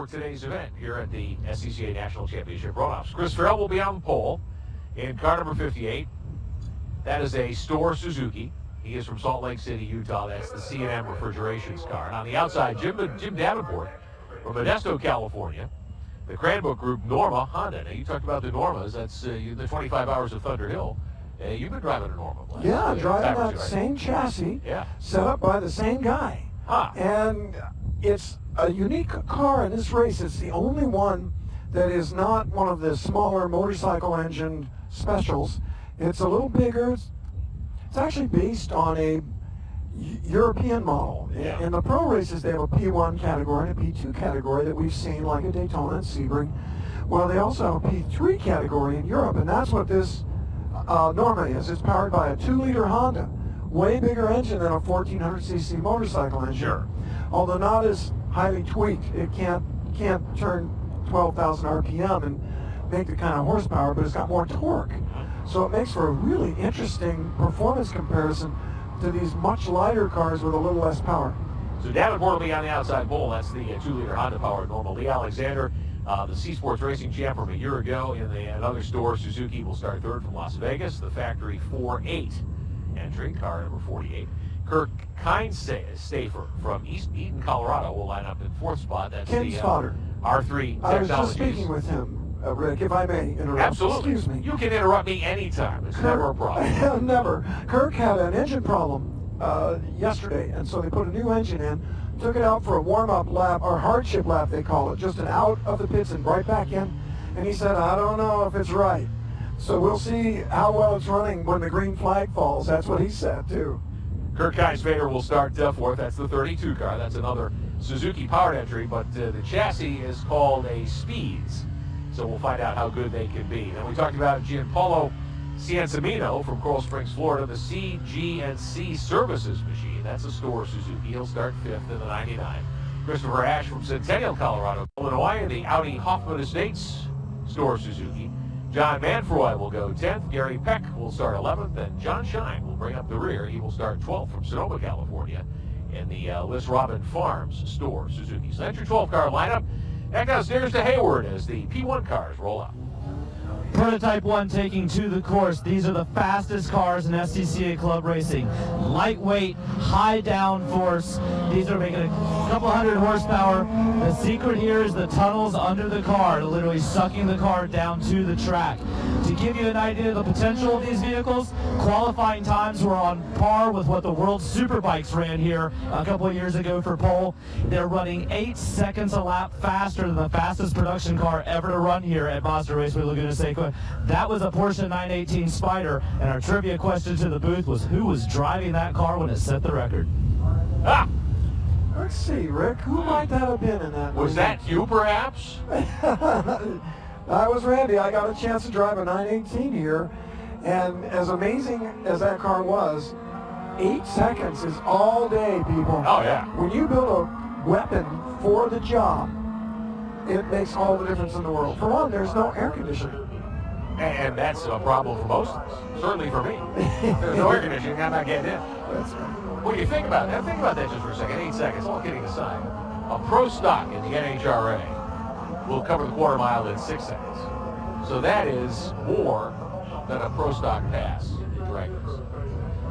for today's event here at the SCCA National Championship Runoffs. Chris Farrell will be on the pole in car number 58. That is a Store Suzuki. He is from Salt Lake City, Utah. That's the C&M Refrigerations car. And on the outside, Jim Davenport from Modesto, California. The Cranbrook group, Norma Honda. Now, you talked about the Normas. That's the 25 Hours of Thunder Hill. You've been driving a Norma. Yeah, driving that same chassis, set up by the same guy. And it's a unique car in this race. It's the only one that is not one of the smaller motorcycle engine specials. It's a little bigger. It's actually based on a European model. In the pro races, they have a P1 category and a P2 category that we've seen, like a Daytona and Sebring. Well, they also have a P3 category in Europe, and that's what this Norma is. It's powered by a 2-liter Honda, way bigger engine than a 1400cc motorcycle engine. Sure. Although not as highly tweaked. It can't turn 12,000 RPM and make the kind of horsepower, but it's got more torque. So it makes for a really interesting performance comparison to these much lighter cars with a little less power. So Davenport will be on the outside pole. That's the 2-liter Honda powered Norma. Lee Alexander, the C Sports Racing champ from a year ago in another Store Suzuki, will start third from Las Vegas. The factory 4-8 entry, car number 48. Kirk Kindstafer from East Eden, Colorado, will line up in fourth spot. That's Ken the Spotter. R3 Technologies. I was just speaking with him. Rick, if I may interrupt. Absolutely. Excuse me. You can interrupt me anytime. It's never a problem. Never. Kirk had an engine problem yesterday, and so they put a new engine in, took it out for a warm-up lap, or hardship lap they call it, just an out of the pits and right back in, and he said, I don't know if it's right. So we'll see how well it's running when the green flag falls. That's what he said, too. Kirk Kindstafer will start fourth. That's the 32 car. That's another Suzuki powered entry, but the chassis is called a Speeds. So we'll find out how good they can be. Then we talked about Gianpaolo Ciancimino from Coral Springs, Florida, the CG&C Services machine. That's a Store Suzuki. He'll start fifth in the 99. Christopher Ash from Centennial, Colorado, Illinois, in the Audi Hoffman Estates Store Suzuki. John Manfroy will go 10th. Gary Peck will start 11th. And John Shine will bring up the rear. He will start 12th from Sonoma, California, in the Liz Robin Farms Store Suzuki. So that's your 12-car lineup. Back downstairs to Hayward as the P1 cars roll out. Prototype 1 taking to the course. These are the fastest cars in SCCA Club Racing. Lightweight, high downforce. These are making a couple hundred horsepower. The secret here is the tunnels under the car, literally sucking the car down to the track. To give you an idea of the potential of these vehicles, qualifying times were on par with what the World Superbikes ran here a couple of years ago for pole. They're running 8 seconds a lap faster than the fastest production car ever to run here at Mazda Raceway Laguna Seca. That was a Porsche 918 Spider, and our trivia question to the booth was, who was driving that car when it set the record? Let's see, Rick, who might that have been in that? Was that you, perhaps? I was Randy. I got a chance to drive a 918 here, and as amazing as that car was, 8 seconds is all day, people. Oh, yeah. When you build a weapon for the job, it makes all the difference in the world. For one, there's no air conditioning. And that's a problem for most of us. Certainly for me. There's no air conditioning. I'm not getting in. That's right. When you think about that just for a second, 8 seconds, all kidding aside, a pro stock in the NHRA will cover the quarter mile in 6 seconds. So that is more than a pro stock pass in drag race.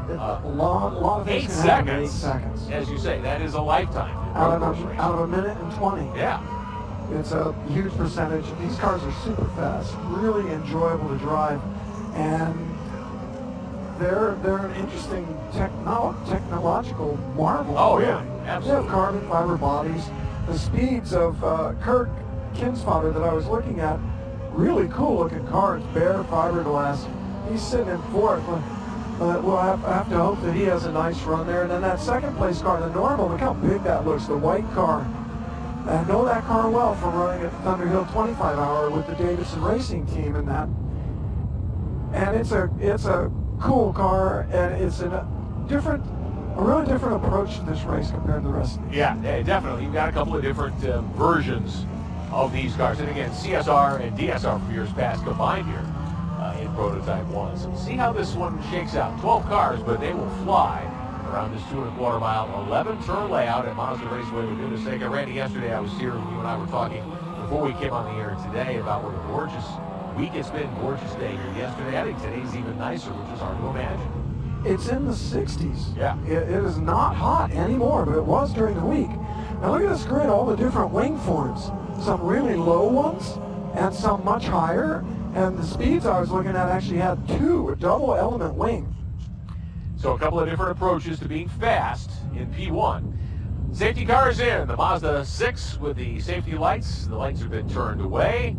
A lot of 8 things can happen in 8 seconds, seconds. as you say, that is a lifetime. Out of a minute and 20. Yeah. It's a huge percentage. These cars are super fast, really enjoyable to drive, and they're an interesting technological marvel. Oh, yeah, They absolutely. have carbon fiber bodies. The speeds of Kirk Kinspotter that I was looking at, really cool looking cars, bare fiberglass. He's sitting in fourth. We'll have to hope that he has a nice run there. And then that second place car, the Normal, look how big that looks, the white car. I know that car well from running at Thunder Hill 25 Hour with the Davidson Racing team and that. And it's a cool car, and it's a really different approach to this race compared to the rest of these. Yeah, definitely. You've got a couple of different versions of these cars. And again, CSR and DSR from years past combined here in Prototype 1. So we'll see how this one shakes out. 12 cars, but they will fly around this 2.25 mile, 11-turn layout at Mazda Raceway, Laguna Seca. Randy, yesterday I was here, and you and I were talking before we came on the air today about what a gorgeous week it's been, gorgeous day here yesterday. I think today's even nicer, which is hard to imagine. It's in the 60s. Yeah. It is not hot anymore, but it was during the week. Now look at this grid, all the different wing forms. Some really low ones, and some much higher. And the speeds I was looking at actually had two, a double element wing. So a couple of different approaches to being fast in P1. Safety cars in, the Mazda 6 with the safety lights. The lights have been turned away,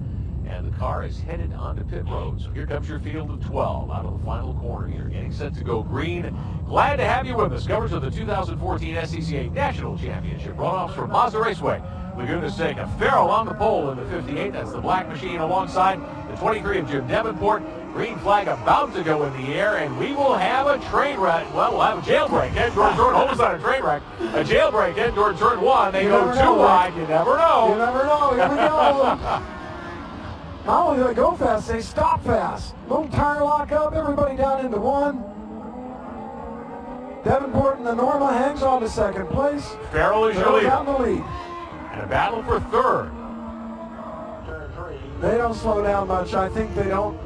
and the car is headed onto pit road. So here comes your field of 12 out of the final corner here, getting set to go green. Glad to have you with us. Coverage of the 2014 SCCA National Championship runoffs from Mazda Raceway, Laguna Seca. Farrell on the pole in the 58. That's the black machine alongside the 23 of Jim Davenport. Green flag about to go in the air, and we will have a train wreck. Well, we'll have a jailbreak head towards turn. Almost not a train wreck. A jailbreak head towards turn 1. They go too wide. You never know. You never know. Here we go. Not only do they go fast, they stop fast. Little tire lock up. Everybody down into one. Davenport in the Norma hangs on to second place. Farrell is your leader. Down the lead. And a battle for third. They don't slow down much. I think they don't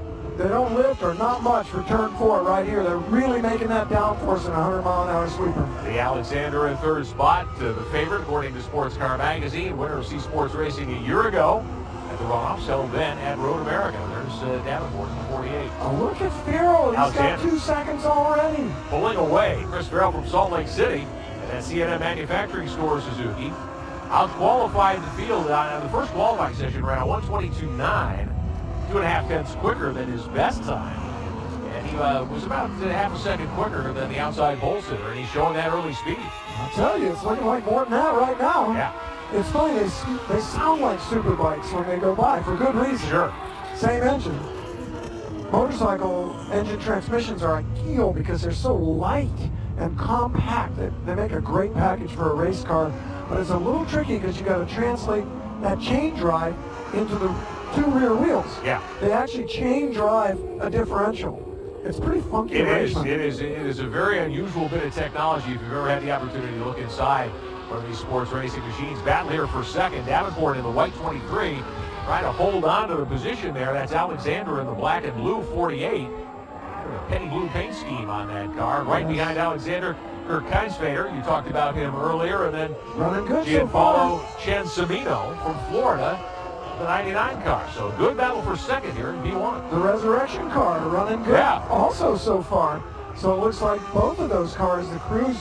lift or not much for turn 4 right here. They're really making that downforce in a 100-mile-an-hour sweeper. The Alexander in third spot, the favorite according to Sports Car Magazine, winner of C Sports Racing a year ago at the runoffs, held then at Road America. There's Davenport in the 48. Oh, look at Farrell. He's got 2 seconds already. Pulling away, Chris Farrell from Salt Lake City and that CNN Manufacturing Store Suzuki. Out-qualified the field on the first qualifying session, ran a 1:22.9, 2.5 tenths quicker than his best time. And he was about half a second quicker than the outside pole sitter, and he's showing that early speed. I'll tell you, it's looking like more than that right now. Yeah. It's funny, they sound like super bikes when they go by, for good reason. Sure. Same engine. Motorcycle engine transmissions are ideal because they're so light and compact. They make a great package for a race car, but it's a little tricky because you got to translate that chain drive into the 2 rear wheels. Yeah. They actually chain drive a differential. It's pretty funky. It is a very unusual bit of technology if you've ever had the opportunity to look inside one of these sports racing machines. Battle here for second. Davenport in the white 23 trying to hold on to the position there. That's Alexander in the black and blue 48. A penny blue paint scheme on that car. Right behind Alexander, Kirk Kinesfader. You talked about him earlier. And then running good Gianpaolo Ciancimino from Florida, the 99 car. So good battle for second here in B1. The Resurrection car running good also so far. So it looks like both of those cars, the crew's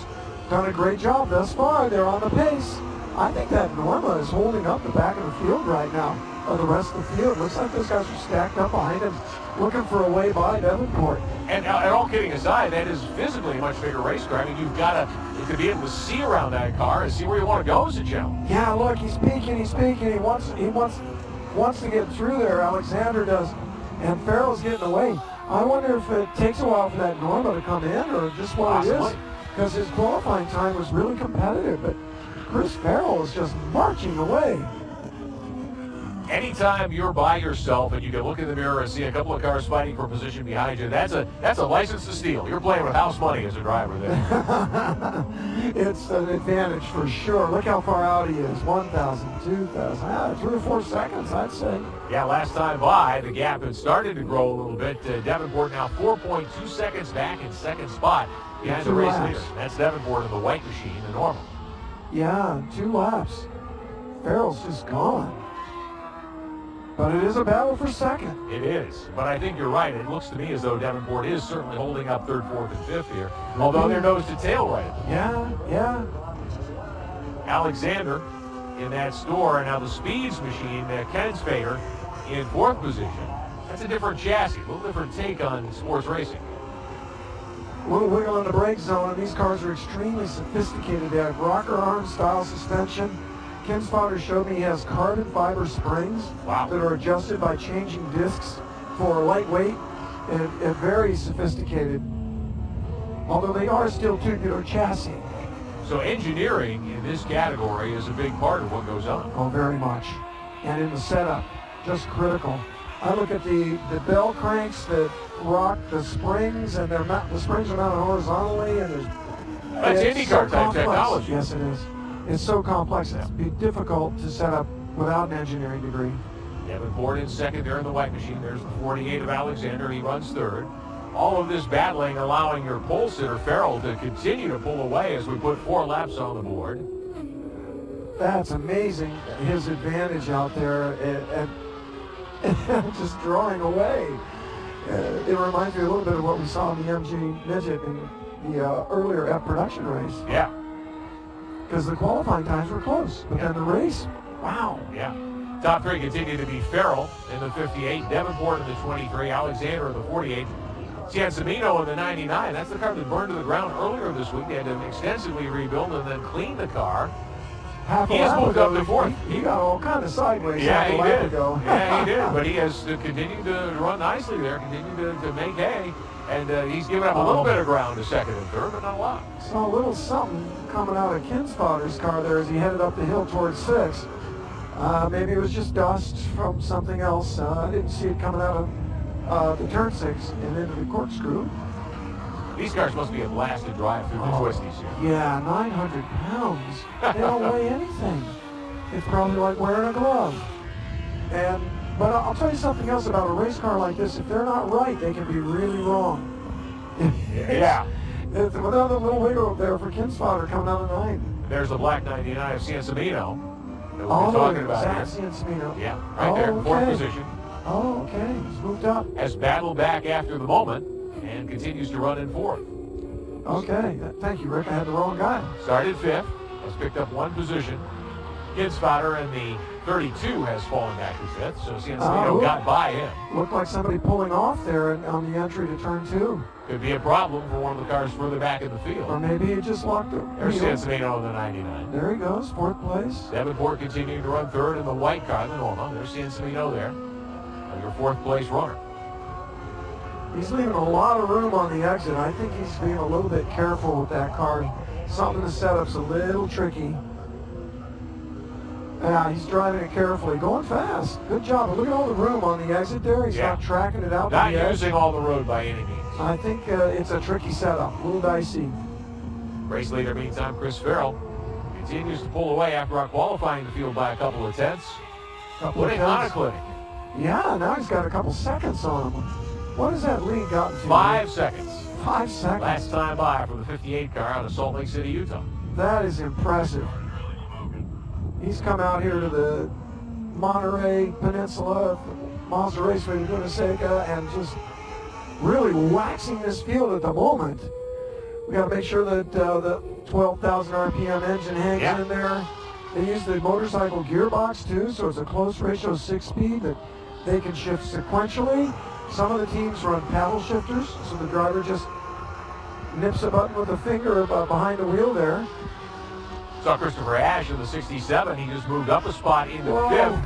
done a great job thus far. They're on the pace. I think that Norma is holding up the back of the field right now, or the rest of the field. Looks like those guys are stacked up behind him, looking for a way by Davenport. And all kidding aside, that is physically a much bigger race car. I mean, you've got to be able to see around that car and see where you want to go as a challenge. Yeah, look, he's peeking. He wants to get through there. Alexander does, and Farrell's getting away. I wonder if it takes a while for that Norma to come in, or just what it is, because his qualifying time was really competitive. But Chris Farrell is just marching away. Anytime you're by yourself and you can look in the mirror and see a couple of cars fighting for position behind you, that's a license to steal. You're playing with house money as a driver there. It's an advantage for sure. Look how far out he is. 1,000, 2,000, 3 or 4 seconds, I'd say. Yeah, last time by, the gap had started to grow a little bit. Davenport now 4.2 seconds back in second spot behind the race leader. That's Davenport in the white machine, the normal. Yeah, 2 laps. Farrell's just gone. But it is a battle for second. It is. But I think you're right. It looks to me as though Davenport is certainly holding up third, fourth, and fifth here. Although they're nose to tail right at the moment. Yeah. Alexander in that store. And now the Speeds machine, Kinesfader in fourth position. That's a different chassis, a little different take on sports racing. A little wiggle in the brake zone, and these cars are extremely sophisticated. They have rocker arm style suspension. Ken's father showed me he has carbon fiber springs that are adjusted by changing discs for lightweight and very sophisticated. Although they are still tubular chassis. So engineering in this category is a big part of what goes on. Oh, very much. And in the setup, just critical. I look at the bell cranks that rock the springs, and the springs are mounted horizontally, and there's That's IndyCar type technology. Yes, it is. It's so complex. It'd be difficult to set up without an engineering degree. Davenport in second there in the white machine. There's the 48 of Alexander. He runs third. All of this battling allowing your pole sitter, Farrell, to continue to pull away as we put 4 laps on the board. That's amazing, his advantage out there and just drawing away. It reminds me a little bit of what we saw in the MG Midget in the earlier F production race. Yeah. Because the qualifying times were close, but then the race, wow. Yeah. Top 3 continue to be Farrell in the 58, Davenport in the 23, Alexander in the 48, Ciancimino in the 99. That's the car that burned to the ground earlier this week. They had to extensively rebuild and then clean the car. He has moved up to 4th. He got all kind of sideways. Yeah, he did. Yeah, he did. But he has continued to run nicely there, continued to make hay. And he's given up a little bit of ground to second and third, but not a lot. Saw a little something coming out of Kinsfather's car there as he headed up the hill towards 6. Maybe it was just dust from something else. I didn't see it coming out of the turn 6 and into the corkscrew. These cars must be a blast to drive through the twisties here. Yeah, 900 pounds. They don't weigh anything. It's probably like wearing a glove. But I'll tell you something else about a race car like this. If they're not right, they can be really wrong. Yeah. With another little wiggle there for Kinsfather coming out of 9. There's the black 99 of Ciancimino that we've been talking about here. Ciancimino. Yeah, right there, 4th position. Oh, okay. He's moved up. Has battled back after the moment and continues to run in 4th. Okay. Thank you, Rick. I had the wrong guy. Started 5th. Has picked up 1 position. Kinsfather in the 32 has fallen back to 5th, so Ciancimino got by him. Looked like somebody pulling off there on the entry to turn 2. Could be a problem for one of the cars further back in the field. Or maybe he just locked it. There's Ciancimino in the 99. There he goes, 4th place. Davenport continuing to run 3rd in the white car, the Norma. There's Ciancimino there. Your 4th place runner. He's leaving a lot of room on the exit. I think he's being a little bit careful with that car. Some of the setup's a little tricky. Yeah, he's driving it carefully, going fast. Good job. But look at all the room on the exit there. He's not tracking it out. Not using all the road by any means. I think it's a tricky setup, a little dicey. Race leader, meantime, Chris Farrell continues to pull away after our qualifying the field by a couple of tenths. Putting on a clinic. Yeah, now he's got a couple seconds on him. What has that lead gotten to? 5 seconds. 5 seconds. Last time by for the 58 car out of Salt Lake City, Utah. That is impressive. He's come out here to the Monterey Peninsula, Monster Raceway, Laguna Seca, and just really waxing this field at the moment. We got to make sure that the 12,000 RPM engine hangs in there. They use the motorcycle gearbox too, so it's a close ratio 6-speed that they can shift sequentially. Some of the teams run paddle shifters, so the driver just nips a button with a finger behind the wheel there. Saw Christopher Ashe in the 67. He just moved up a spot into 5th.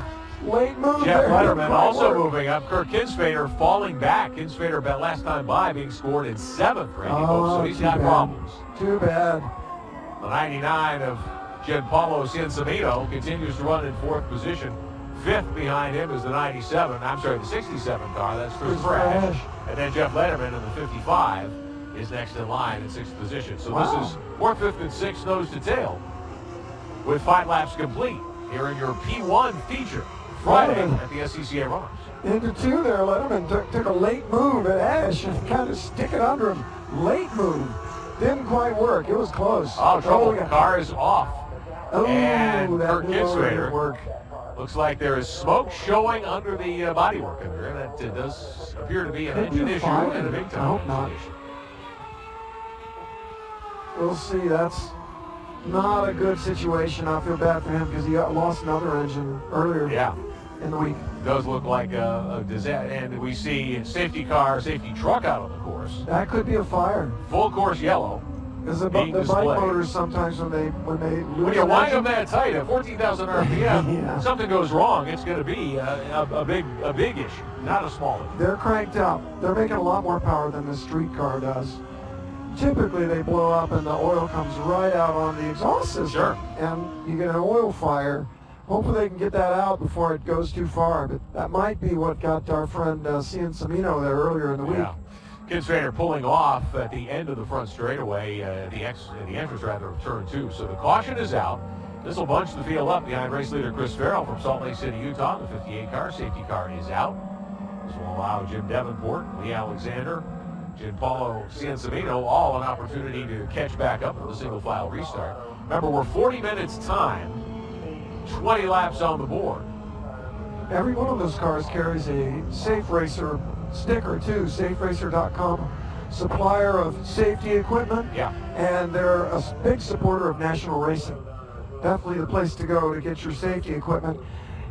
Late move Jeff there. Letterman also moving up. Kirk Kinsfader falling back. Kinsfader last time by being scored in 7th for Indy folks, so he's got problems. Too bad. The 99 of Gianpaolo Ciancimino continues to run in 4th position. 5th behind him is the 97. I'm sorry, the 67 car. That's Christopher Ashe. And then Jeff Letterman in the 55 is next in line in 6th position. So this is 4th, 5th, and 6th nose to tail with 5 laps complete here in your P1 feature Friday at the SCCA Runoffs. Into 2 there, Letterman took a late move at Ashe and kind of stick it under him. Late move. Didn't quite work. It was close. Oh, trouble. The car is off. Oh, and that Kirk Kinsfader. Looks like there is smoke showing under the bodywork in there. That does appear to be an engine issue and a big time. I hope not. We'll see. That's not a good situation. I feel bad for him because he lost another engine earlier in the week. It does look like a disaster. And we see safety truck out on the course. That could be a fire. Full course yellow. Because the bike motors sometimes when they lose when you wind them that tight at 14,000 RPM, something goes wrong. It's going to be a big issue, not a small issue. They're cranked up. They're making a lot more power than the street car does. Typically they blow up and the oil comes right out on the exhaust system. Sure. And you get an oil fire. Hopefully they can get that out before it goes too far. But that might be what got our friend Ciancimino there earlier in the week. Kinsvader pulling off at the end of the front straightaway, the entrance rather of turn 2. So the caution is out. This will bunch the field up behind race leader Chris Farrell from Salt Lake City, Utah. The 58 car, safety car is out. This will allow Jim Davenport, Lee Alexander, Gianpaolo Ciancimino all an opportunity to catch back up with a single file restart. Remember, we're 40 minutes time, 20 laps on the board. Every one of those cars carries a Safe Racer sticker too, saferacer.com, supplier of safety equipment. Yeah. And they're a big supporter of national racing. Definitely the place to go to get your safety equipment.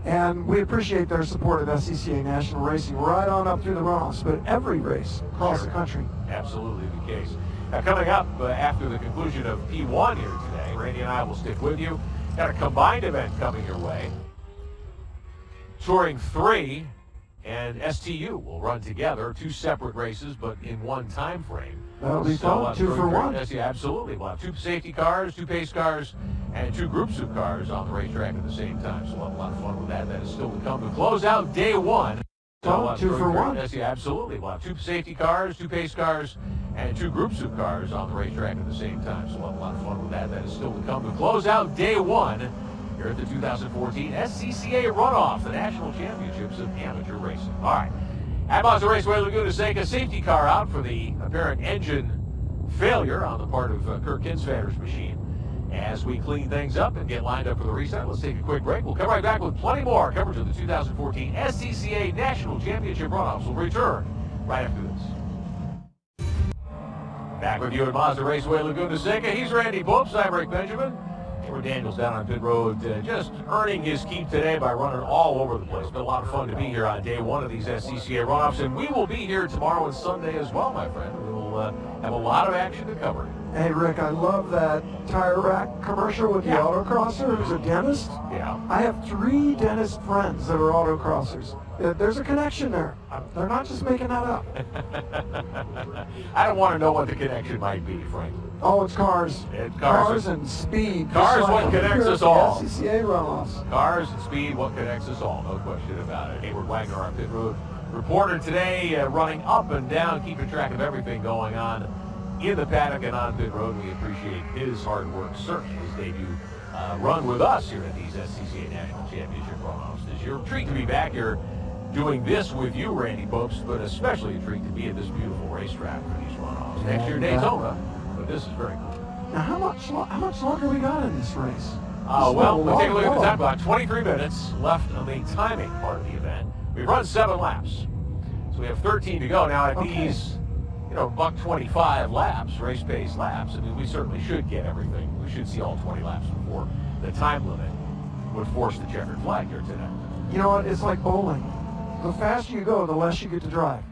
And we appreciate their support of SCCA National Racing right on up through the runoffs, but every race across the country. Absolutely the case. Now, coming up after the conclusion of P1 here today, Randy and I will stick with you. Got a combined event coming your way. Touring 3 and STU will run together, 2 separate races, but in one time frame. That'll be fun, 2 for 1. Yes, yeah, absolutely. We'll have 2 safety cars, 2 pace cars, and 2 groups of cars on the racetrack at the same time. So we'll have a lot of fun with that. That is still to come to close out day 1. So 2 for 1. Yes, yeah, absolutely. We'll have 2 safety cars, 2 pace cars, and 2 groups of cars on the racetrack at the same time. So we'll have a lot of fun with that. That is still to come to close out day 1 here at the 2014 SCCA Runoffs, the National Championships of Amateur Racing. All right. At Mazda Raceway Laguna Seca, safety car out for the apparent engine failure on the part of Kirk Kinsvader's machine. As we clean things up and get lined up for the restart, let's take a quick break. We'll come right back with plenty more coverage of the 2014 SCCA National Championship Runoffs. We'll return right after this. Back with you at Mazda Raceway Laguna Seca. He's Randy Popes. I'm Rick Benjamin. Edward Daniels down on pit road, just earning his keep today by running all over the place. Been a lot of fun to be here on day 1 of these SCCA runoffs, and we will be here tomorrow and Sunday as well, my friend. We will have a lot of action to cover. Hey, Rick, I love that tire rack commercial with the autocrosser who's a dentist. Yeah. I have 3 dentist friends that are autocrossers. There's a connection there. They're not just making that up. I don't want to know what the connection might be, frankly. Oh, it's cars. Cars and speed. Cars, what connects us all. SCCA runoffs. Cars and speed, what connects us all. No question about it. Hayward Wagner, our pit road reporter today, running up and down, keeping track of everything going on in the paddock and on pit road. We appreciate his hard work, certainly his debut run with us here at these SCCA National Championship runoffs. It's your treat to be back here doing this with you, Randy Popes, but especially a treat to be at this beautiful racetrack for these runoffs. Next year, Daytona, but this is very cool. Now, how much longer we got in this race? Well, let's take a look at the time clock. 23 minutes left on the timing part of the event. We've run 7 laps, so we have 13 to go. Now, at these, buck 25 laps, race pace laps, I mean, we certainly should get everything. We should see all 20 laps before the time limit would force the checkered flag here today. You know what? It's like bowling. The faster you go, the less you get to drive.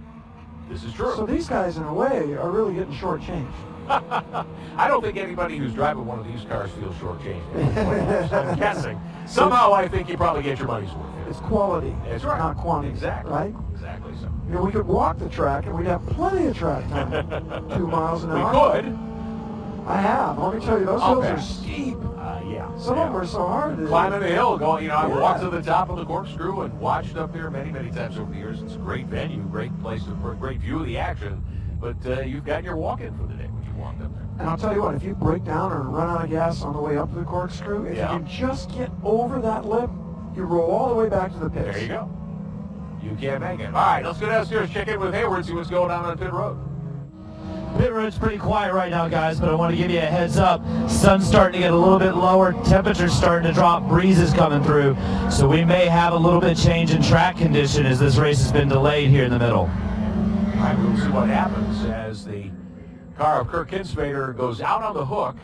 This is true. So these guys, in a way, are really getting shortchanged. I don't think anybody who's driving one of these cars feels shortchanged. I'm guessing. Somehow I think you probably get your money's worth. It's quality. That's right. Not quantity. Exactly. Right? Exactly so. We could walk the track and we'd have plenty of track time. 2 miles an hour. We could. I have. Let me tell you, those hills are steep. Yeah. Some of them are so hard. Climbing the hill, going, I walked to the top of the corkscrew and watched up there many, many times over the years. It's a great venue, great place, great view of the action. But you've got your walk-in for the day when you walked up there. And I'll tell you what, if you break down or run out of gas on the way up to the corkscrew, if you can just get over that lip, you roll all the way back to the pits. There you go. You can't make it. All right, let's go downstairs, check in with Hayward, see what's going on pit road. Pit road's pretty quiet right now, guys, but I want to give you a heads up. Sun's starting to get a little bit lower, temperature's starting to drop, breezes coming through, so we may have a little bit change in track condition as this race has been delayed here in the middle. All right, we'll see what happens as the car of Kirk Kinsvader goes out on the hook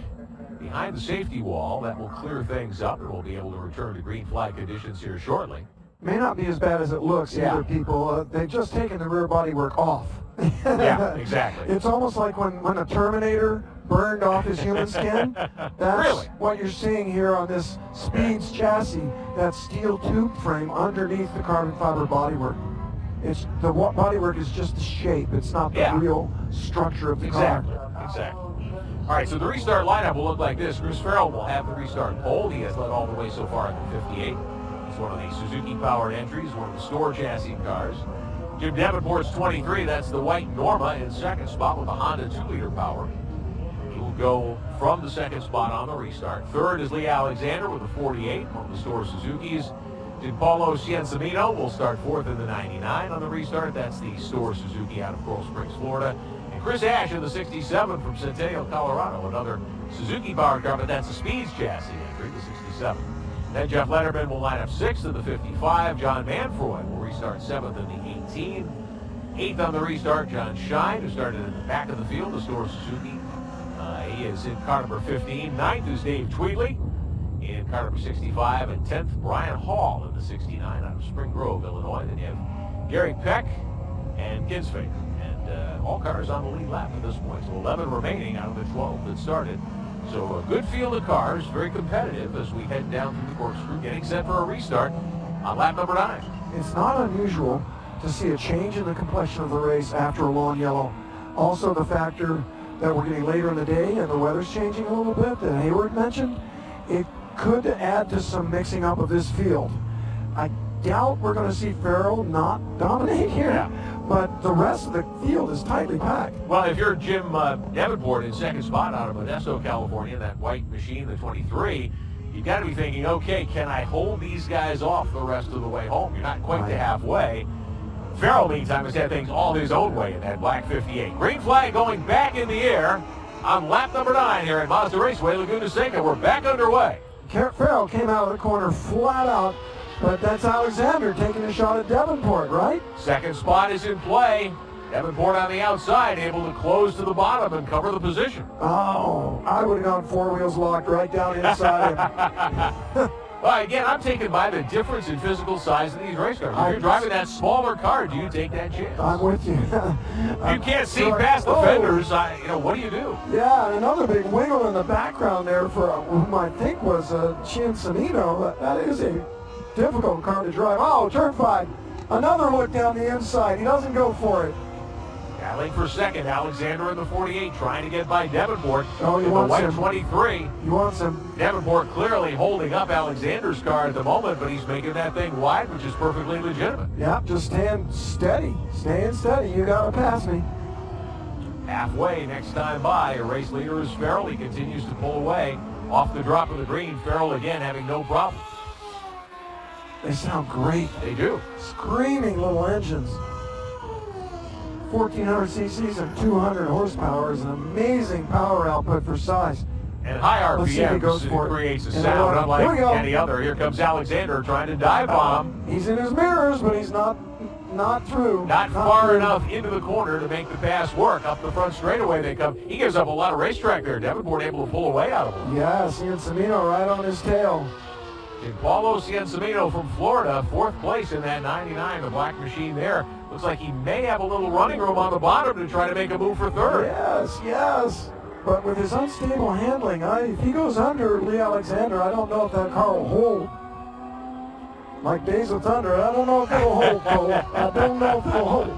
behind the safety wall. That will clear things up, and we'll be able to return to green flag conditions here shortly. May not be as bad as it looks either, people. They've just taken the rear bodywork off. Yeah, exactly. It's almost like when a Terminator burned off his human skin. That's what you're seeing here on this Speeds chassis, that steel tube frame underneath the carbon fiber bodywork. The bodywork is just the shape. It's not the real structure of the car. Exactly. All right, so the restart lineup will look like this. Chris Farrell will have the restart pole. He has led all the way so far in the 58. It's one of the Suzuki-powered entries, one of the store chassis cars. Jim Davenport's 23. That's the white Norma in second spot with a Honda 2-liter power. He will go from the second spot on the restart. Third is Lee Alexander with the 48 on the Store Suzuki's. Gianpaolo Ciancimino will start fourth in the 99 on the restart. That's the Store Suzuki out of Coral Springs, Florida. And Chris Ash in the 67 from Centennial, Colorado. Another Suzuki-powered car, but that's a Speeds chassis entry, the 67. Then Jeff Letterman will line up sixth in the 55. John Manfroy will restart seventh in the 18. Eighth on the restart, John Shine, who started in the back of the field, the Store Suzuki. He is in car number 15. Ninth is Dave Tweedley in car number 65. And 10th, Brian Hall in the 69 out of Spring Grove, Illinois. Then you have Gary Peck and Kinsfader. And all cars on the lead lap at this point. So 11 remaining out of the 12 that started. So a good field of cars, very competitive as we head down through the corkscrew, getting set for a restart on lap number 9. It's not unusual to see a change in the complexion of the race after a long yellow. Also the factor that we're getting later in the day and the weather's changing a little bit that Hayward mentioned, it could add to some mixing up of this field. I doubt we're going to see Farrell not dominate here, but the rest of the field is tightly packed. Well, if you're Jim Davenport in second spot out of Modesto, California, that white machine, the 23, you've got to be thinking, okay, can I hold these guys off the rest of the way home? You're not quite to halfway. Farrell, meantime, has had things all his own way in that black 58. Green flag going back in the air on lap number 9 here at Mazda Raceway, Laguna Seca. We're back underway. Farrell came out of the corner flat out, but that's Alexander taking a shot at Davenport, right? Second spot is in play. Davenport on the outside, able to close to the bottom and cover the position. Oh, I would have gone four wheels locked right down inside him. Well, again, I'm taken by the difference in physical size of these race cars. If you're driving that smaller car, do you take that chance? I'm with you. You can't see past the fenders. What do you do? Yeah, and another big wiggle in the background there for whom I think was Ciancimino. That is a difficult car to drive. Oh, turn 5. Another look down the inside. He doesn't go for it. Battling for second, Alexander in the 48, trying to get by Davenport. Oh, he in wants the white him. 23. He wants him. Davenport clearly holding up Alexander's car at the moment, but he's making that thing wide, which is perfectly legitimate. Yeah, just stand steady. Staying steady. You got to pass me. Halfway next time by, a race leader is Farrell. He continues to pull away off the drop of the green. Farrell again having no problem. They sound great. They do. Screaming little engines. 1,400 cc's and 200 horsepower is an amazing power output for size. And high RPM creates a sound unlike any other. Here comes Alexander trying to dive bomb. He's in his mirrors, but he's not through. Not far enough into the corner to make the pass work. Up the front straightaway they come. He gives up a lot of racetrack there. Davenport able to pull away out of him. Yeah, Ciancimino right on his tail. Gianpaolo Ciancimino from Florida, 4th place in that 99, the black machine there. Looks like he may have a little running room on the bottom to try to make a move for 3rd. Yes. But with his unstable handling, if he goes under Lee Alexander, I don't know if that car will hold. Like Days of Thunder, I don't know if it'll hold, Cole. I don't know if it'll hold.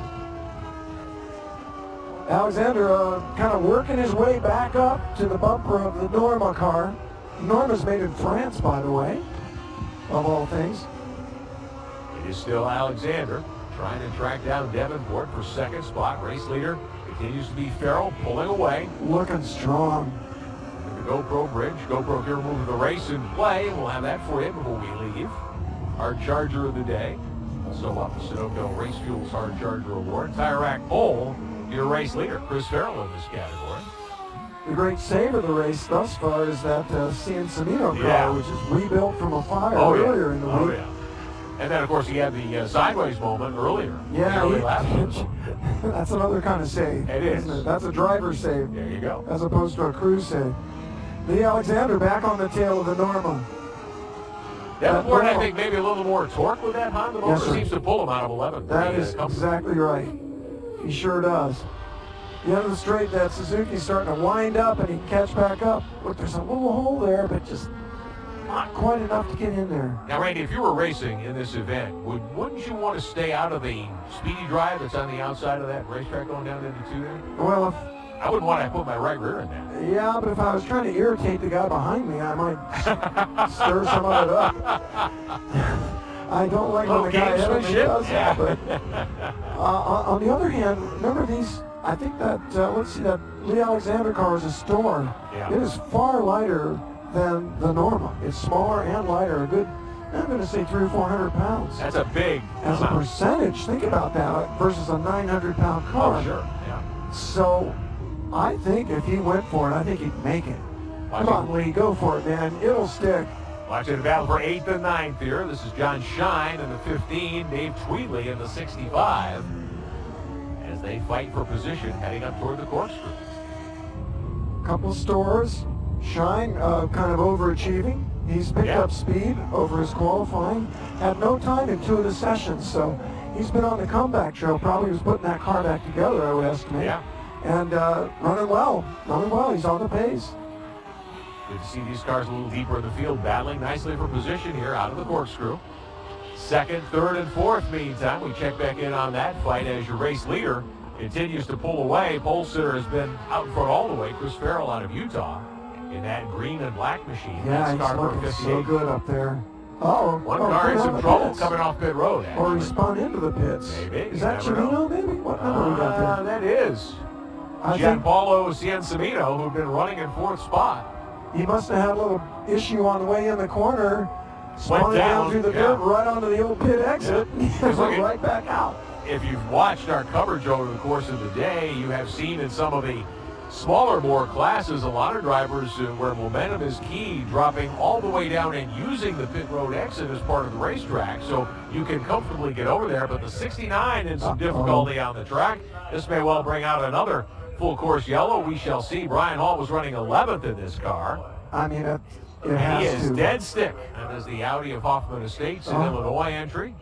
Alexander kind of working his way back up to the bumper of the Norma car. Norma's made in France, by the way, of all things. It is still Alexander trying to track down Davenport for second spot. Race leader continues to be Farrell, pulling away. Looking strong. And the GoPro bridge. GoPro here moving the race in play. We'll have that for you before we leave. Our Charger of the day. Also up the Sunoco Race Fuels Hard Charger Award. Tire Rack Pole, your race leader, Chris Farrell in this category. The great save of the race thus far is that Ciancimino car, which is rebuilt from a fire earlier in the week. And then, of course, he had the sideways moment earlier. Yeah, that's another kind of save. It is. Isn't it? That's a driver save. There you go. As opposed to a crew save. Lee Alexander back on the tail of the Norma. Davenport, I think, maybe a little more torque with that Honda motor. Seems to pull him out of 11. That is exactly right. He sure does. The end of the straight, that Suzuki's starting to wind up and he can catch back up. Look, there's a little hole there, but just not quite enough to get in there. Now, Randy, if you were racing in this event, wouldn't you want to stay out of the speedy drive that's on the outside of that racetrack going down into 2 there? Well, I wouldn't want to put my right rear in that. Yeah, but if I was trying to irritate the guy behind me, I might stir some of it up. I don't like when the guy ahead of me does that. But on the other hand, remember these, I think that, let's see, that Lee Alexander car is a Storm. Yeah. It is far lighter than the Norma. It's smaller and lighter, a good, I'm going to say 300 or 400 pounds. That's a big As a percentage, think about that, versus a 900-pound car. Oh, sure, yeah. So I think if he went for it, I think he'd make it. Come on, Lee, go for it, man. It'll stick. Watching the battle for 8th and 9th here. This is John Shine in the 15, Dave Tweedley in the 65, as they fight for position heading up toward the corkscrew. Couple stores. Shine kind of overachieving. He's picked up speed over his qualifying. Had no time in 2 of the sessions, so he's been on the comeback trail. Probably was putting that car back together, I would estimate. Yeah. And running well. He's on the pace. Good to see these cars a little deeper in the field, battling nicely for position here out of the corkscrew. 2nd, 3rd, and 4th, meantime, we check back in on that fight as your race leader continues to pull away. Pole sitter has been out in front all the way. Chris Farrell out of Utah in that green and black machine. Yeah, he's looking so good up there. Uh-oh. One car in some trouble coming off pit road. Or he spun into the pits. Maybe. Is that Chimino, maybe? What number we got there? That is Gianpaolo Ciancimino, who've been running in 4th spot. He must have had a little issue on the way in the corner. Spun down through the dirt right onto the old pit exit. Yeah. Right back out. If you've watched our coverage over the course of the day, you have seen in some of the smaller bore classes a lot of drivers where momentum is key, dropping all the way down and using the pit road exit as part of the racetrack, so you can comfortably get over there. But the 69 in some difficulty on the track. This may well bring out another full course yellow. We shall see. Brian Hall was running 11th in this car. I mean, it he is dead stick. That is the Audi of Hoffman Estates in Illinois entry.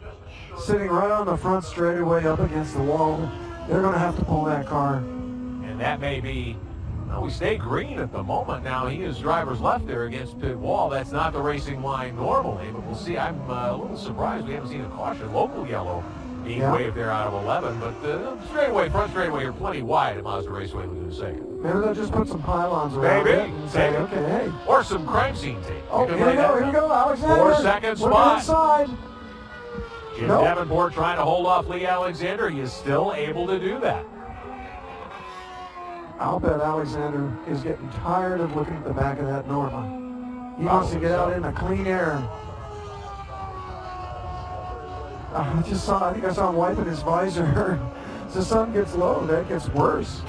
Sitting right on the front straightaway up against the wall. They're going to have to pull that car. And that may be, well, we stay green at the moment. Now he is driver's left there against pit wall. That's not the racing line normally, but we'll see. I'm a little surprised we haven't seen a caution local yellow being waved there out of 11, but straightaway, front straightaway are plenty wide at Mazda Raceway Laguna Seca. Maybe they'll just put some pylons around it and say, okay, hey. Or some crime scene tape. Oh, here we go, Alexander. 4-second spot. Inside. Jim Davenport trying to hold off Lee Alexander. He is still able to do that. I'll bet Alexander is getting tired of looking at the back of that Norma. He wants to get out into clean air. I think I saw him wiping his visor. As the sun gets low, that gets worse.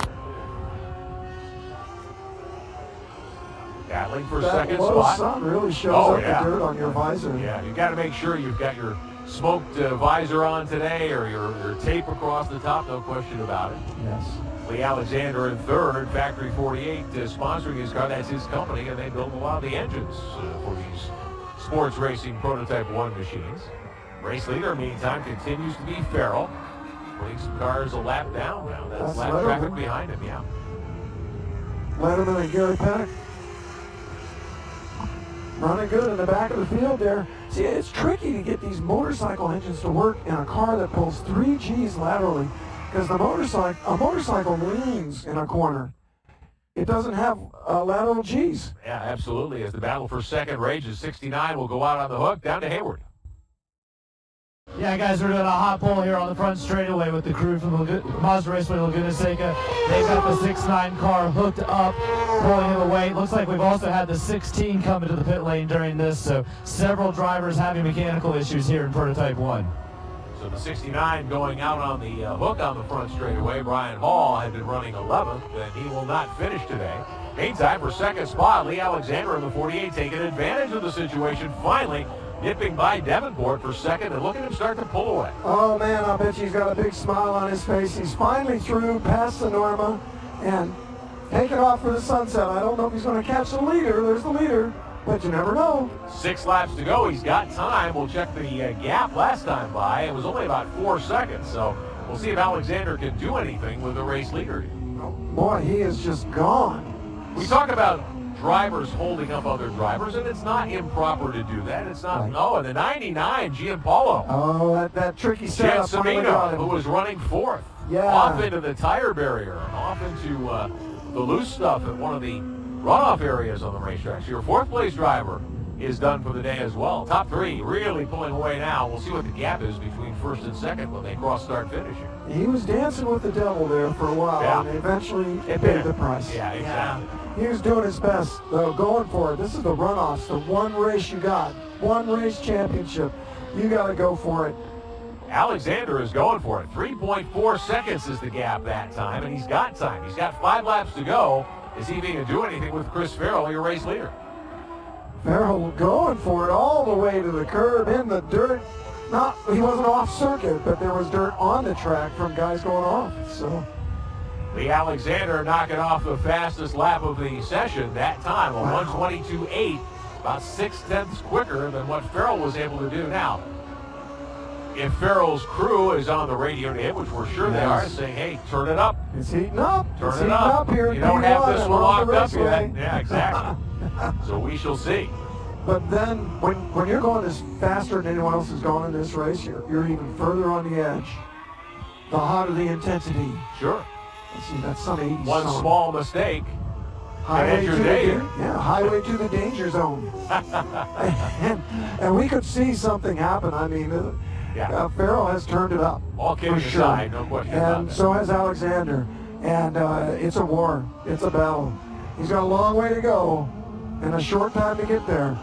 Battling for that second low spot. Sun really shows up the dirt on your visor. Yeah, you've got to make sure you've got your smoked visor on today, or your tape across the top, no question about it. Yes. Lee Alexander in 3rd, Factory 48 sponsoring his car. That's his company, and they build a lot of the engines for these sports racing Prototype 1 machines. Race leader, meantime, continues to be Farrell. Putting some cars a lap down now. That's lap traffic behind him, yeah. Letterman and Gary Peck running good in the back of the field there. See, it's tricky to get these motorcycle engines to work in a car that pulls 3 Gs laterally, because a motorcycle leans in a corner. It doesn't have lateral Gs. Yeah, absolutely. As the battle for second rages, 69 will go out on the hook down to Hayward. Yeah, guys, we're doing a hot pull here on the front straightaway with the crew from Mazda Raceway Laguna Seca. They've got the 6.9 car hooked up, pulling him away. Looks like we've also had the 16 come into the pit lane during this, so several drivers having mechanical issues here in Prototype 1. So the 69 going out on the hook on the front straightaway. Brian Hall had been running 11th, and he will not finish today. Meantime, for second spot, Lee Alexander in the 48 taking advantage of the situation, finally nipping by Davenport for second, and look at him start to pull away. Oh man, I bet he's got a big smile on his face. He's finally through past the Norma and taking off for the sunset. I don't know if he's going to catch the leader. There's the leader, but you never know. 6 laps to go. He's got time. We'll check the gap last time by. It was only about 4 seconds, so we'll see if Alexander can do anything with the race leader. Oh, boy, he is just gone. We talk about drivers holding up other drivers, and it's not improper to do that. It's not. Right. No, and the 99, Gianpaolo. Oh, that tricky setup. Ciancimino, who was running 4th. Yeah. Off into the tire barrier and off into the loose stuff at one of the runoff areas on the racetrack. So your 4th place driver is done for the day as well. Top three really pulling away now. We'll see what the gap is between first and second when they cross start finish here. He was dancing with the devil there for a while, and eventually it paid the price. Yeah, exactly. He was doing his best, though, going for it. This is the runoffs, the one race you got, one race championship. You got to go for it. Alexander is going for it. 3.4 seconds is the gap that time, and he's got time. He's got 5 laps to go. Is he going to do anything with Chris Farrell, your race leader? Farrell going for it all the way to the curb in the dirt. He wasn't off circuit, but there was dirt on the track from guys going off. So Lee Alexander knocking off the fastest lap of the session that time, a 1:22.8, about 6/10 quicker than what Farrell was able to do. Now, if Farrell's crew is on the radio to him, which we're sure they are, saying, hey, turn it up. It's heating up. Turn it up. Here. You don't have this one locked up yet. Yeah, exactly. So we shall see. But then when you're going this faster than anyone else is going in this race, you're even further on the edge. The hotter the intensity. Sure. Let's see, that's some 80s One song. small mistake. Highway to highway to the danger zone. and we could see something happen. I mean, Farrell has turned it up. All kidding aside, no question about that. And so has Alexander. And it's a war. It's a battle. He's got a long way to go and a short time to get there.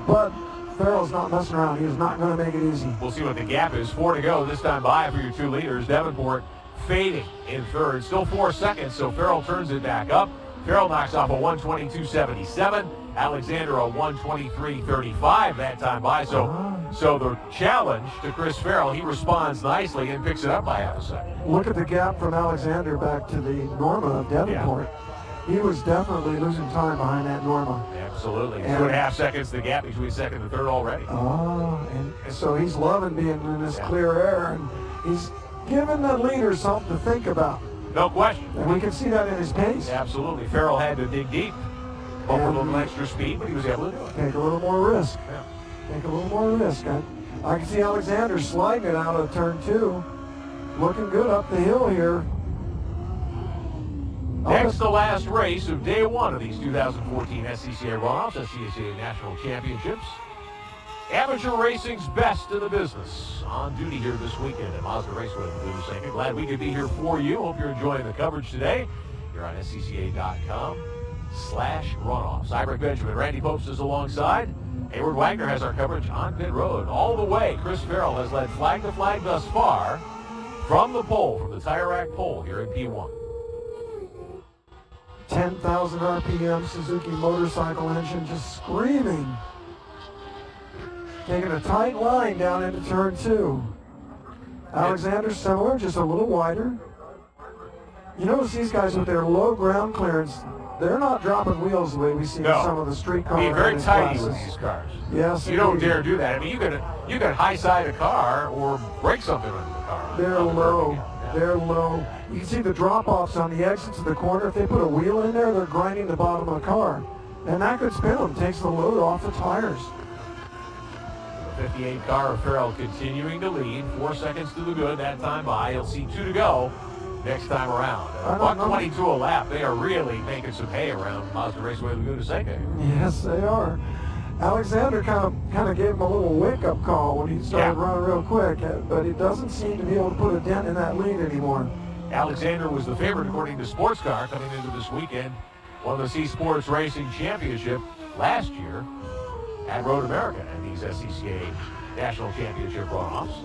But Farrell's not messing around. He is not going to make it easy. We'll see what the gap is. 4 to go this time by for your 2 leaders. Davenport fading in third. Still 4 seconds, so Farrell turns it back up. Farrell knocks off a 1:22.77. Alexander a 1:23.35 that time by. So the challenge to Chris Farrell, he responds nicely and picks it up by half a second. Look at the gap from Alexander back to the Norma of Davenport. Yeah. He was definitely losing time behind that Norma. Absolutely. 2.5 seconds the gap between second and third already. And so he's loving being in this clear air, and he's giving the leader something to think about. No question. And we can see that in his pace. Absolutely. Farrell had to dig deep, hope for a little extra speed, but he was able to do it. Take a little more risk. Take a little more risk. I can see Alexander sliding it out of turn 2. Looking good up the hill here. Next to last race of day 1 of these 2014 SCCA Runoffs, SCCA National Championships. Amateur racing's best in the business on duty here this weekend at Mazda Raceway in Laguna Seca. Glad we could be here for you. Hope you're enjoying the coverage today. You're on scca.com/runoffs. I'm Rick Benjamin. Randy Popes is alongside. Hayward Wagner has our coverage on pit road. All the way, Chris Farrell has led flag to flag thus far from the pole, from the tire rack pole here in P1. 10,000 RPM Suzuki motorcycle engine just screaming. Taking a tight line down into turn 2. Alexander similar, just a little wider. You notice these guys with their low ground clearance, they're not dropping wheels the way we see in some of the street cars. Being very tidy with these cars. Yes, you don't dare do that. I mean, you could high side a car or break something into the car. They're low. They're low. You can see the drop-offs on the exits of the corner. If they put a wheel in there, they're grinding the bottom of the car. And that could spin them, takes the load off the tires. The 58 car of Farrell continuing to lead. 4 seconds to the good that time by. He'll see 2 to go next time around. 1:22 a lap. They are really making some hay around Mazda Raceway Laguna Seca. Yes, they are. Alexander kind of gave him a little wake-up call when he started running real quick, but he doesn't seem to be able to put a dent in that lead anymore. Alexander was the favorite according to Sports Car coming into this weekend. Won the C Sports Racing Championship last year at Road America in these SCCA National Championship runoffs.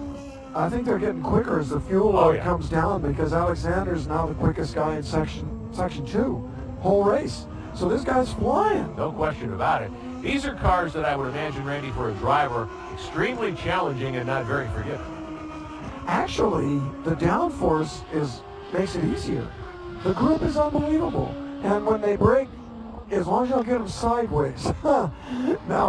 I think they're getting quicker as the fuel load comes down, because Alexander's now the quickest guy in section 2, whole race. So this guy's flying. No question about it. These are cars that I would imagine, Randy, for a driver, extremely challenging and not very forgiving. Actually, the downforce makes it easier. The grip is unbelievable. And when they brake, as long as you'll get them sideways. Now,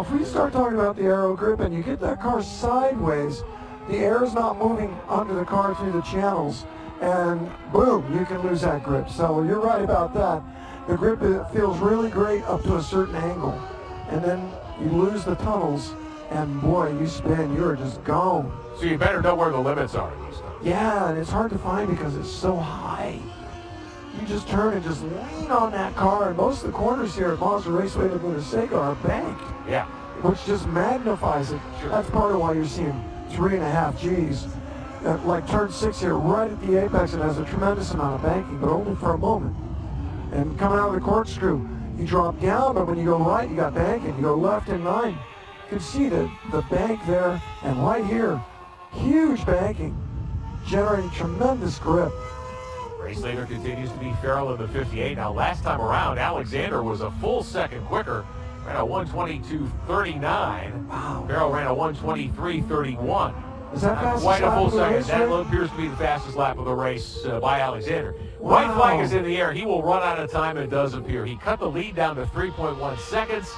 if we start talking about the aero grip and you get that car sideways, the air is not moving under the car through the channels, and boom, you can lose that grip. So you're right about that. The grip feels really great up to a certain angle, and then you lose the tunnels, and boy, you spin, you're just gone. So you better know where the limits are in these things. Yeah, and it's hard to find because it's so high. You just turn and just lean on that car, and most of the corners here at Mazda Raceway Laguna Seca are banked. Yeah. which just magnifies it. Sure. That's part of why you're seeing 3.5 Gs. Like turn 6 here, right at the apex, it has a tremendous amount of banking, but only for a moment. And coming out of the corkscrew, you drop down, but when you go right, you got banking. You go left in 9. You can see the bank there, and right here, huge banking, generating tremendous grip. Race leader continues to be Farrell in the 58. Now, last time around, Alexander was a full second quicker, ran a 1:22.39. Wow. Farrell ran a 1:23.31. Is that fastest quite a lap full of the second. race, That Rick? appears to be the fastest lap of the race by Alexander. Wow. White flag is in the air. He will run out of time, it does appear. He cut the lead down to 3.1 seconds,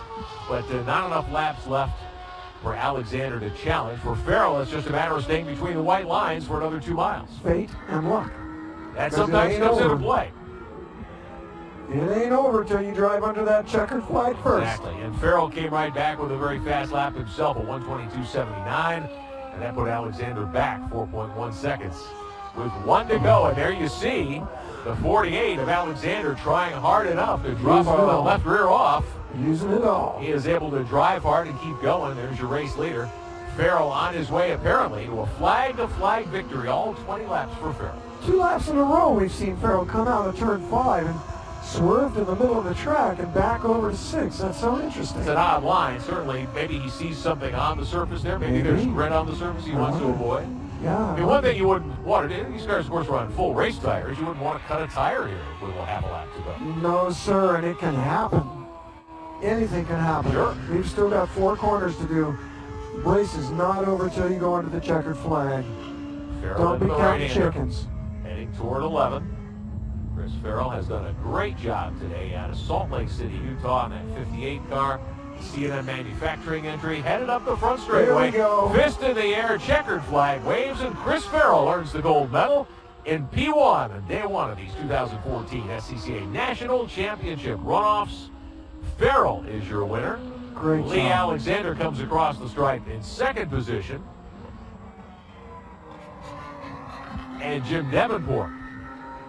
but not enough laps left for Alexander to challenge. For Farrell, it's just a matter of staying between the white lines for another 2 miles. Fate and luck. That sometimes comes into play. It ain't over till you drive under that checkered flag first. Exactly. And Farrell came right back with a very fast lap himself, a 1:22.79. And that put Alexander back 4.1 seconds with 1 to go. And there you see the 48 of Alexander trying hard enough to drop the left rear off. Using it all. He is able to drive hard and keep going. There's your race leader. Farrell on his way apparently to a flag-to-flag victory. All 20 laps for Farrell. 2 laps in a row we've seen Farrell come out of turn 5 and swerved in the middle of the track and back over to 6. That's so interesting. It's an odd line. Certainly, maybe he sees something on the surface there. Maybe there's grit on the surface he wants to avoid. Yeah. I mean, one thing you wouldn't want to do, these cars, of course, run full race tires. You wouldn't want to cut a tire here with a half a lap to go. No, sir, and it can happen. Anything can happen. Sure. We've still got 4 corners to do. Race is not over till you go under the checkered flag. Farrell Don't into be the counting right-hander, chickens. heading toward 11. Chris Farrell has done a great job today out of Salt Lake City, Utah, in that 58 car. CNN Manufacturing entry, headed up the front straightaway. Here we go. Fist in the air, checkered flag waves, and Chris Farrell earns the gold medal in P1 on day 1 of these 2014 SCCA National Championship runoffs. Farrell is your winner. Great Lee job. Alexander comes across the stripe in second position. And Jim Davenport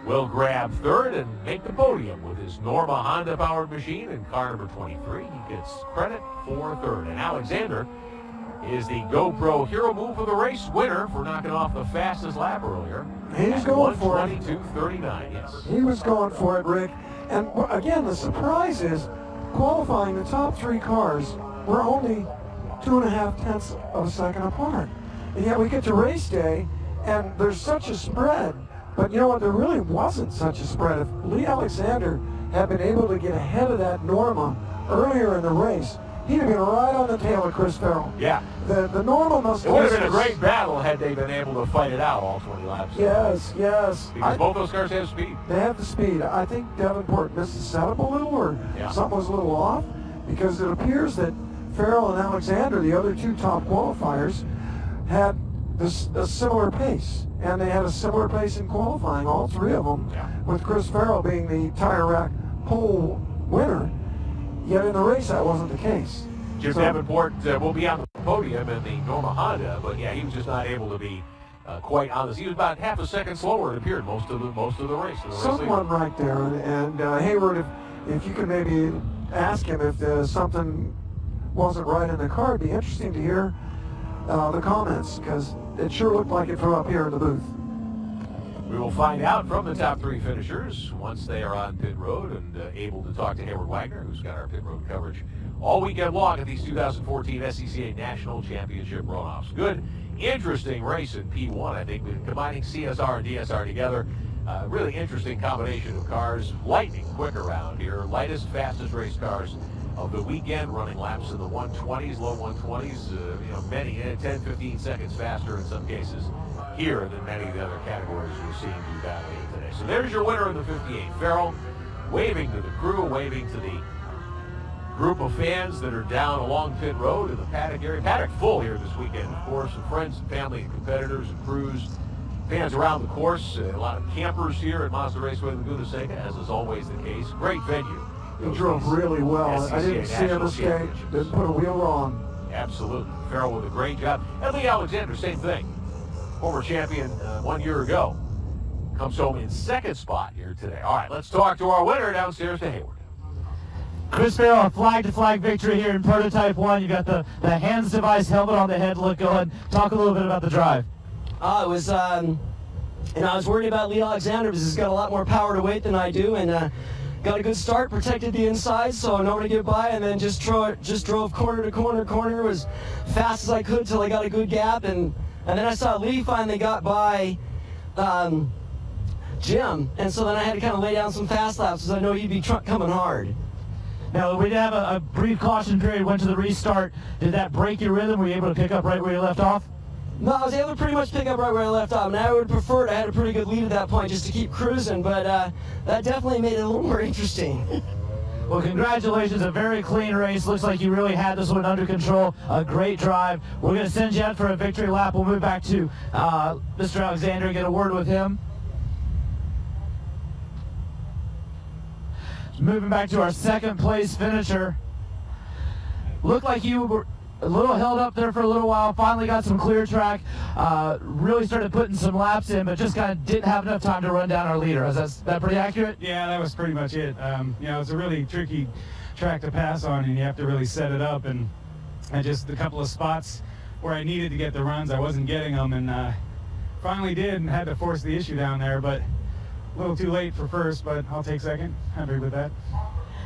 will grab third and make the podium with his Norma Honda-powered machine in car number 23. He gets credit for third. And Alexander is the GoPro Hero Move of the Race winner for knocking off the fastest lap earlier. He's going for it. 1:22.39, yes. He was going for it, Rick. And again, the surprise is qualifying the top 3 cars were only 2.5 tenths of a second apart. And yet we get to race day, and there's such a spread. But you know what? There really wasn't such a spread. If Lee Alexander had been able to get ahead of that Norma earlier in the race, he'd have been right on the tail of Chris Farrell. Yeah. The Norma must It would have been a great battle had they been able to fight it out all 20 laps. Yes, yes. Because both those cars have speed. They have the speed. I think Davenport missed the setup a little, or something was a little off, because it appears that Farrell and Alexander, the other 2 top qualifiers, had a similar pace. And they had a similar pace in qualifying, all 3 of them, with Chris Farrell being the tire rack pole winner. Yet in the race, that wasn't the case. Jim Davenport will be on the podium in the Norma Honda, but yeah, he was just not able to be quite on this. He was about half a second slower, it appeared, most of the race. Someone right there, and Hayward, if you could maybe ask him if something wasn't right in the car, it'd be interesting to hear the comments, because it sure looked like it from up here in the booth. We will find out from the top 3 finishers once they are on pit road and able to talk to Hayward Wagner, who's got our pit road coverage all weekend long at these 2014 SCCA National Championship runoffs. Good, interesting race in P1, I think, combining CSR and DSR together. Really interesting combination of cars. Lightning quick around here. Lightest, fastest race cars of the weekend, running laps in the 120s, low 120s, many 10, 15 seconds faster in some cases here than many of the other categories we're seeing do that later today. So there's your winner in the 58. Farrell waving to the crew, waving to the group of fans that are down along pit road in the paddock area. Paddock full here this weekend, of course, of friends and family and competitors and crews, fans around the course, a lot of campers here at Mazda Raceway Laguna Seca, as is always the case. Great venue. He drove really well. SCCA I didn't see a mistake. Didn't put a wheel wrong. Absolutely. Farrell with a great job. And Lee Alexander, same thing. Former champion 1 year ago. Comes home in second spot here today. All right, let's talk to our winner downstairs to Hayward. Chris Farrell, a flag-to-flag victory here in Prototype 1. You got the hands device, helmet on the head look going. Talk a little bit about the drive. It was, and I was worried about Lee Alexander because he's got a lot more power to weight than I do, and got a good start, protected the inside, so I know where to get by, and then just drove corner to corner, as fast as I could till I got a good gap, and then I saw Lee finally got by Jim, and so then I had to kind of lay down some fast laps because I know he'd be coming hard. Now, we did have a brief caution period, went to the restart. Did that break your rhythm? Were you able to pick up right where you left off? No, I was able to pretty much pick up right where I left off, and I would prefer I had a pretty good lead at that point just to keep cruising, but that definitely made it a little more interesting. Well, congratulations, a very clean race. Looks like you really had this one under control. A great drive. We're going to send you out for a victory lap. We'll move back to Mr. Alexander and get a word with him. Moving back to our second place finisher. Looked like you were a little held up there for a little while, finally got some clear track, really started putting some laps in, but just kind of didn't have enough time to run down our leader. Is that pretty accurate? Yeah, that was pretty much it. You know, it's a really tricky track to pass on, and you have to really set it up, and just a couple of spots where I needed to get the runs, I wasn't getting them, and finally did, and had to force the issue down there, but a little too late for first, but I'll take second. Happy with that.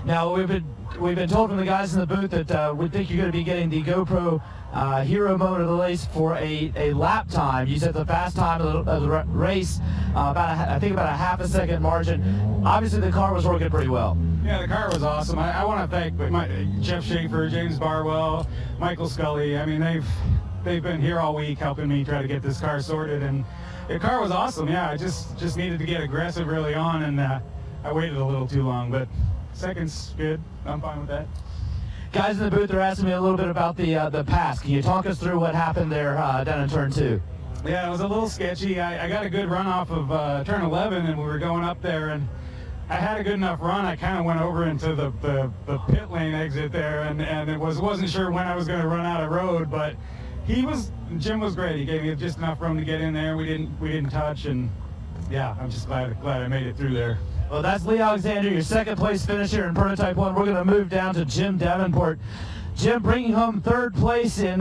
Now, we've been told from the guys in the booth that we think you're going to be getting the GoPro Hero mode of the race for a lap time. You said the fast time of the race, I think about a half a second margin. Obviously, the car was working pretty well. Yeah, the car was awesome. I want to thank Jeff Schaefer, James Barwell, Michael Scully. I mean, they've been here all week helping me try to get this car sorted, and the car was awesome. Yeah, I just needed to get aggressive early on, and I waited a little too long, but second's good. I'm fine with that. Guys in the booth are asking me a little bit about the pass. Can you talk us through what happened there down in turn 2? Yeah, it was a little sketchy. I got a good run off of turn 11, and we were going up there, and I had a good enough run. I kind of went over into the pit lane exit there, and it wasn't sure when I was going to run out of road, but Jim was great. He gave me just enough room to get in there. We didn't touch, and yeah, I'm just glad I made it through there. Well, that's Lee Alexander, your second place finisher in Prototype 1. We're going to move down to Jim Davenport. Jim bringing home third place in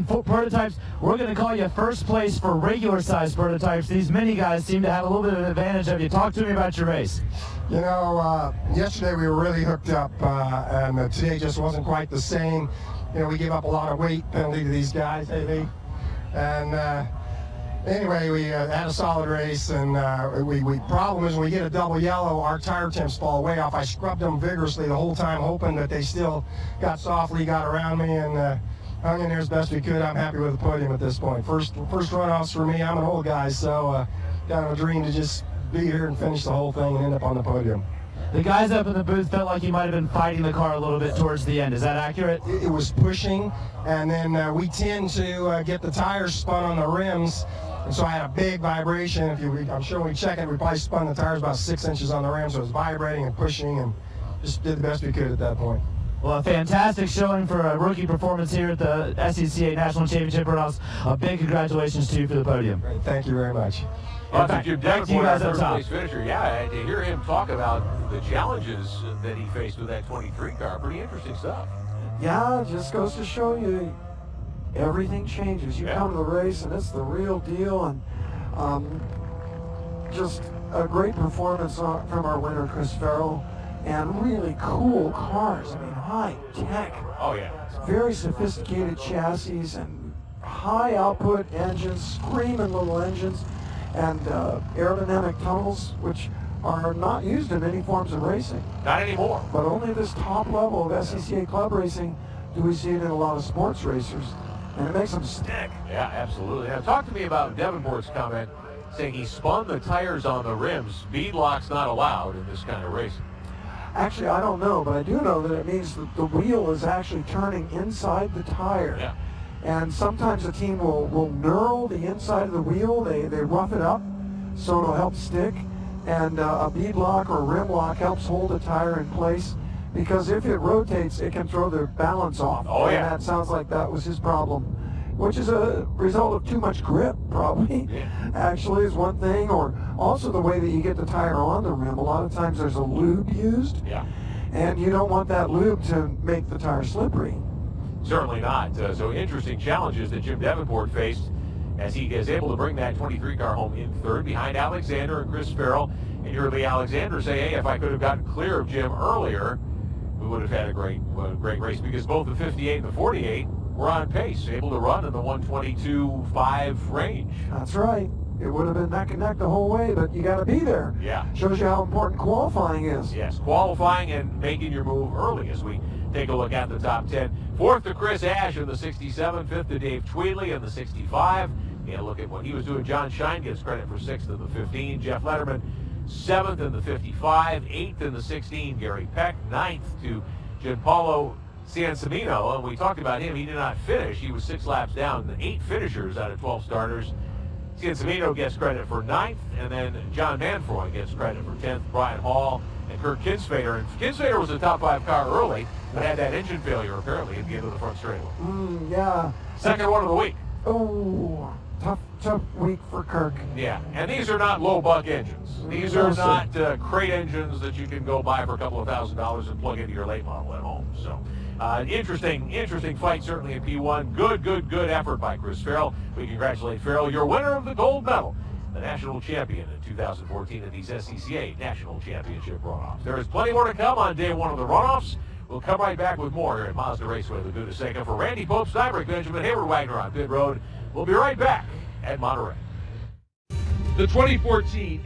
prototypes. We're going to call you first place for regular size prototypes. These mini guys seem to have a little bit of an advantage of you. Talk to me about your race. You know, yesterday we were really hooked up, and today just wasn't quite the same. You know, we gave up a lot of weight penalty to these guys, hey Lee? And anyway, we had a solid race, and problem is when we get a double yellow, our tire temps fall way off. I scrubbed them vigorously the whole time, hoping that they still got softly, got around me, and hung in there as best we could. I'm happy with the podium at this point. First runoffs for me. I'm an old guy, so kind of a dream to just be here and finish the whole thing and end up on the podium. The guys up in the booth felt like you might have been fighting the car a little bit towards the end. Is that accurate? It was pushing, and then we tend to get the tires spun on the rims, and so I had a big vibration. I'm sure when we check it, we probably spun the tires about 6 inches on the rim, so it was vibrating and pushing, and just did the best we could at that point. Well, a fantastic showing for a rookie performance here at the SCCA National Championship Runoffs. A big congratulations to you for the podium. Great. Thank you very much. Back to you guys up top. Finisher. Yeah, to hear him talk about the challenges that he faced with that 23 car, pretty interesting stuff. Yeah, it just goes to show you everything changes. You come to the race and it's the real deal, and just a great performance from our winner, Chris Farrell, and really cool cars. I mean, high tech. Oh, yeah. Very sophisticated chassis and high output engines, screaming little engines, and aerodynamic tunnels, which are not used in any forms of racing. Not anymore. But only this top level of SCCA club racing do we see it in a lot of sports racers, and it makes them stick. Yeah, absolutely. Now, talk to me about Davenport's comment saying he spun the tires on the rims. Beadlock's not allowed in this kind of racing. Actually, I don't know, but I do know that it means that the wheel is actually turning inside the tire. Yeah. And sometimes the team will knurl the inside of the wheel. They rough it up so it'll help stick. And a bead lock or a rim lock helps hold the tire in place, because if it rotates, it can throw the balance off. Oh, yeah. And that sounds like that was his problem, which is a result of too much grip, probably. Yeah. Actually, is one thing, or also the way that you get the tire on the rim. A lot of times there's a lube used. Yeah. and you don't want that lube to make the tire slippery. Certainly not. So interesting challenges that Jim Davenport faced as he is able to bring that 23 car home in third behind Alexander and Chris Farrell. And you heard Lee Alexander say, hey, if I could have gotten clear of Jim earlier, we would have had a great race, because both the 58 and the 48 were on pace, able to run in the 122.5 range. That's right. It would have been neck and neck the whole way, but you got to be there. Yeah. Shows you how important qualifying is. Yes, qualifying and making your move early as we take a look at the top 10. Fourth to Chris Ash in the 67, fifth to Dave Tweedley in the 65. And look at what he was doing. John Shine gets credit for sixth in the 15. Jeff Letterman, seventh in the 55, eighth in the 16. Gary Peck, ninth to Gianpaolo Ciancimino. And we talked about him. He did not finish. He was 6 laps down. 8 finishers out of 12 starters. Ciancimino gets credit for 9th, and then John Manfroy gets credit for 10th. Brian Hall and Kirk Kinsfader. And Kinsfader was a top 5 car early, but had that engine failure apparently at the end of the front straightaway. Yeah. Second one of the week. Oh, tough week for Kirk. Yeah, and these are not low buck engines. These are not crate engines that you can go buy for a couple of $1,000s and plug into your late model at home. So interesting fight certainly in P1. Good effort by Chris Farrell. We congratulate Farrell, your winner of the gold medal, the national champion in 2014 at these SCCA National Championship Runoffs. There is plenty more to come on day 1 of the Runoffs. We'll come right back with more here at Mazda Raceway, Laguna Seca. For Randy Pope, Steinberg, Benjamin Hayward, Wagner on pit road. We'll be right back at Monterey. The 2014